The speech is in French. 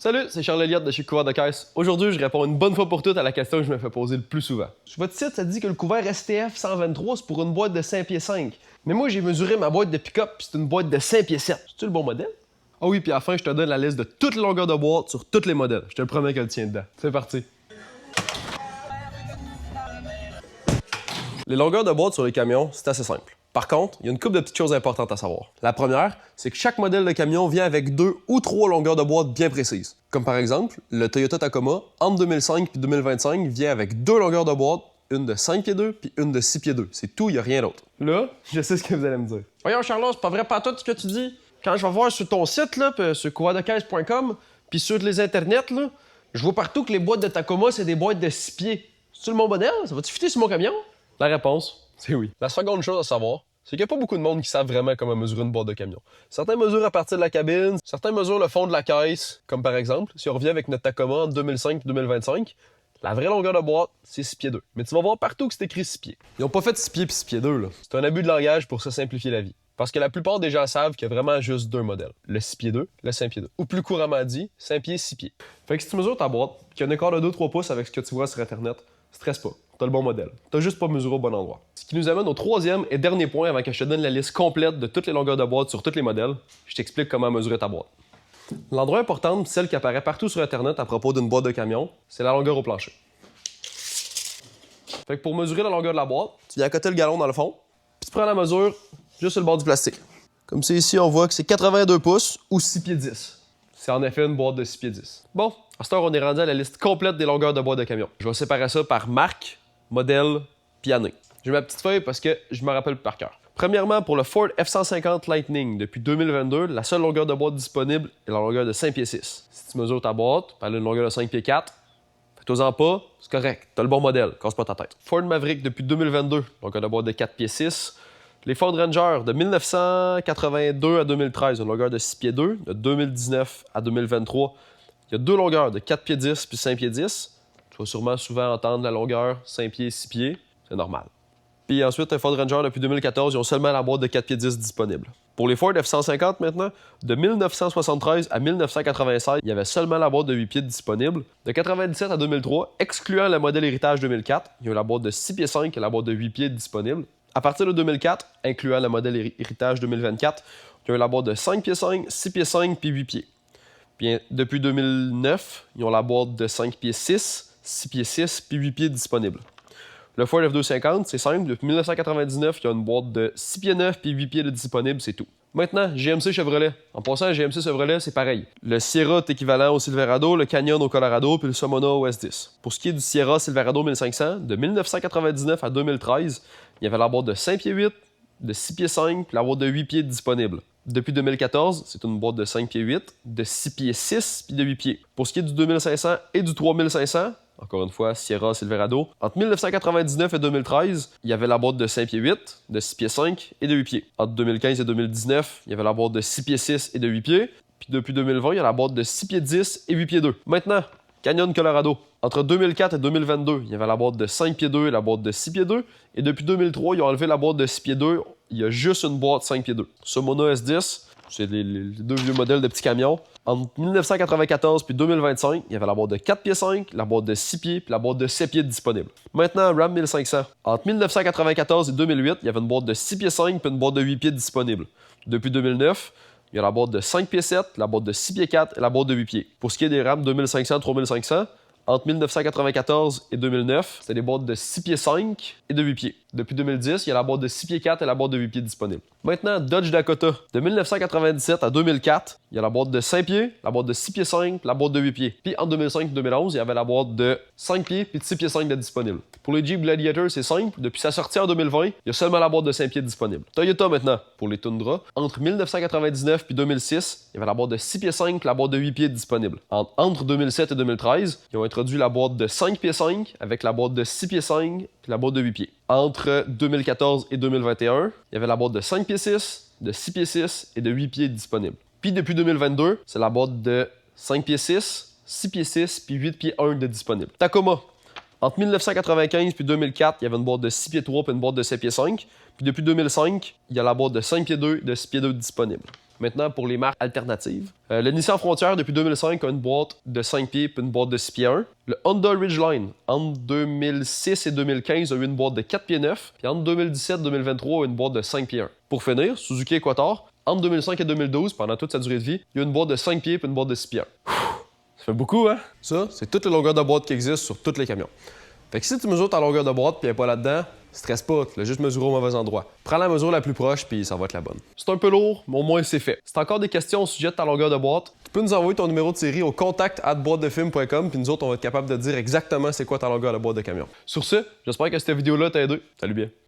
Salut, c'est Charles Elliott de chez Couvert de Caisse. Aujourd'hui, je réponds une bonne fois pour toutes à la question que je me fais poser le plus souvent. Sur votre site, ça dit que le couvert STF 123, c'est pour une boîte de 5 pieds 5. Mais moi, j'ai mesuré ma boîte de pick-up, puis c'est une boîte de 5 pieds 7. C'est-tu le bon modèle? Ah oui, puis à la fin, je te donne la liste de toutes les longueurs de boîte sur tous les modèles. Je te le promets qu'elle tient dedans. C'est parti. Les longueurs de boîte sur les camions, c'est assez simple. Par contre, il y a une couple de petites choses importantes à savoir. La première, c'est que chaque modèle de camion vient avec 2 ou 3 longueurs de boîte bien précises. Comme par exemple, le Toyota Tacoma, entre 2005 et 2025, vient avec 2 longueurs de boîte, une de 5 pieds 2 puis une de 6 pieds 2. C'est tout, il n'y a rien d'autre. Là, je sais ce que vous allez me dire. Voyons, Charles, c'est pas vrai pas tout ce que tu dis. Quand je vais voir sur ton site, là, sur couvertdecaisse.com, puis sur les internets, là, je vois partout que les boîtes de Tacoma, c'est des boîtes de 6 pieds. C'est-tu le bon modèle? Ça va-tu fitter sur mon camion? La réponse, c'est oui. La seconde chose à savoir, c'est qu'il n'y a pas beaucoup de monde qui savent vraiment comment mesurer une boîte de camion. Certains mesurent à partir de la cabine, certains mesurent le fond de la caisse, comme par exemple, si on revient avec notre Tacoma en 2005 et 2025, la vraie longueur de boîte, c'est 6 pieds 2. Mais tu vas voir partout que c'est écrit 6 pieds. Ils n'ont pas fait 6 pieds puis 6 pieds 2, là. C'est un abus de langage pour se simplifier la vie. Parce que la plupart des gens savent qu'il y a vraiment juste 2 modèles. Le 6 pieds 2, le 5 pieds 2. Ou plus couramment dit, 5 pieds, 6 pieds. Fait que si tu mesures ta boîte, qu'il y a un écart de 2-3 pouces avec ce que tu vois sur Internet, stresse pas. T'as le bon modèle. T'as juste pas mesuré au bon endroit. Ce qui nous amène au troisième et dernier point avant que je te donne la liste complète de toutes les longueurs de boîte sur tous les modèles. Je t'explique comment mesurer ta boîte. L'endroit important, celle qui apparaît partout sur Internet à propos d'une boîte de camion, c'est la longueur au plancher. Fait que pour mesurer la longueur de la boîte, tu viens accoter le galon dans le fond, puis tu prends la mesure juste sur le bord du plastique. Comme c'est ici, on voit que c'est 82 pouces ou 6 pieds 10. C'est en effet une boîte de 6 pieds 10. Bon, à cette heure, on est rendu à la liste complète des longueurs de boîte de camion. Je vais séparer ça par marque, modèle, puis année. J'ai ma petite feuille parce que je me rappelle par cœur. Premièrement, pour le Ford F-150 Lightning, depuis 2022, la seule longueur de boîte disponible est la longueur de 5 pieds 6. Si tu mesures ta boîte, elle a une longueur de 5 pieds 4, fais-toi-en pas, c'est correct. T'as le bon modèle, casse pas ta tête. Ford Maverick, depuis 2022, longueur de boîte de 4 pieds 6. Les Ford Ranger, de 1982 à 2013, une longueur de 6 pieds 2. De 2019 à 2023, il y a 2 longueurs de 4 pieds 10 puis 5 pieds 10. Tu vas sûrement souvent entendre la longueur 5 pieds, 6 pieds. C'est normal. Puis ensuite, un Ford Ranger, depuis 2014, ils ont seulement la boîte de 4 pieds 10 disponible. Pour les Ford F-150 maintenant, de 1973 à 1996, il y avait seulement la boîte de 8 pieds disponible. De 97 à 2003, excluant le modèle Héritage 2004, il y a eu la boîte de 6 pieds 5 et la boîte de 8 pieds disponible. À partir de 2004, incluant le modèle Héritage 2024, il y a eu la boîte de 5 pieds 5, 6 pieds 5 puis 8 pieds. Puis depuis 2009, ils ont la boîte de 5 pieds 6, 6 pieds 6 puis 8 pieds disponibles. Le Ford F-250, c'est simple, depuis 1999, il y a une boîte de 6 pieds 9 puis 8 pieds de disponible, c'est tout. Maintenant, GMC Chevrolet. En passant, GMC Chevrolet, c'est pareil. Le Sierra est équivalent au Silverado, le Canyon au Colorado, puis le Somona au S10. Pour ce qui est du Sierra Silverado 1500, de 1999 à 2013, il y avait la boîte de 5 pieds 8, de 6 pieds 5, puis la boîte de 8 pieds disponible. Depuis 2014, c'est une boîte de 5 pieds 8, de 6 pieds 6, puis de 8 pieds. Pour ce qui est du 2500 et du 3500, encore une fois, Sierra, Silverado. Entre 1999 et 2013, il y avait la boîte de 5 pieds 8, de 6 pieds 5 et de 8 pieds. Entre 2015 et 2019, il y avait la boîte de 6 pieds 6 et de 8 pieds. Puis depuis 2020, il y a la boîte de 6 pieds 10 et 8 pieds 2. Maintenant, Canyon Colorado. Entre 2004 et 2022, il y avait la boîte de 5 pieds 2 et la boîte de 6 pieds 2. Et depuis 2003, ils ont enlevé la boîte de 6 pieds 2. Il y a juste une boîte 5 pieds 2. Somona S10, c'est les 2 vieux modèles de petits camions. Entre 1994 et 2025, il y avait la boîte de 4 pieds 5, la boîte de 6 pieds puis la boîte de 7 pieds disponible. Maintenant, Ram 1500. Entre 1994 et 2008, il y avait une boîte de 6 pieds 5 puis une boîte de 8 pieds disponible. Depuis 2009, il y a la boîte de 5 pieds 7, la boîte de 6 pieds 4 et la boîte de 8 pieds. Pour ce qui est des Ram 2500, 3500, entre 1994 et 2009, c'était des boîtes de 6 pieds 5 et de 8 pieds. Depuis 2010, il y a la boîte de 6 pieds 4 et la boîte de 8 pieds disponible. Maintenant, Dodge Dakota. De 1997 à 2004, il y a la boîte de 5 pieds, la boîte de 6 pieds 5 la boîte de 8 pieds. Puis en 2005 et 2011, il y avait la boîte de 5 pieds puis de 6 pieds 5 de disponible. Pour les Jeep Gladiator, c'est simple. Depuis sa sortie en 2020, il y a seulement la boîte de 5 pieds disponible. Toyota maintenant. Pour les Tundra, entre 1999 et 2006, il y avait la boîte de 6 pieds 5 la boîte de 8 pieds disponible. Entre 2007 et 2013, ils ont introduit la boîte de 5 pieds 5 avec la boîte de 6 pieds 5 puis la boîte de 8 pieds. Entre 2014 et 2021, il y avait la boîte de 5 pieds 6, de 6 pieds 6 et de 8 pieds disponibles. Puis depuis 2022, c'est la boîte de 5 pieds 6, 6 pieds 6 puis 8 pieds 1 de disponible. Tacoma. Entre 1995 puis 2004, il y avait une boîte de 6 pieds 3 puis une boîte de 7 pieds 5. Puis depuis 2005, il y a la boîte de 5 pieds 2 et de 6 pieds 2 disponible. Maintenant, pour les marques alternatives. Le Nissan Frontier, depuis 2005, a une boîte de 5 pieds puis une boîte de 6 pieds 1. Le Honda Ridgeline, entre 2006 et 2015, a eu une boîte de 4 pieds 9. Puis entre 2017 et 2023, a eu une boîte de 5 pieds 1. Pour finir, Suzuki Equator, entre 2005 et 2012, pendant toute sa durée de vie, il y a une boîte de 5 pieds puis une boîte de 6 pieds 1. Ça fait beaucoup, hein? Ça, c'est toutes les longueurs de boîte qui existent sur tous les camions. Fait que si tu mesures ta longueur de boîte puis elle n'est pas là-dedans, stresse pas, tu l'as juste mesuré au mauvais endroit. Prends la mesure la plus proche puis ça va être la bonne. C'est un peu lourd, mais au moins c'est fait. Si t'as encore des questions au sujet de ta longueur de boîte, tu peux nous envoyer ton numéro de série au contact@boîtedefilm.com puis nous autres, on va être capable de te dire exactement c'est quoi ta longueur de boîte de camion. Sur ce, j'espère que cette vidéo-là t'a aidé. Salut bien!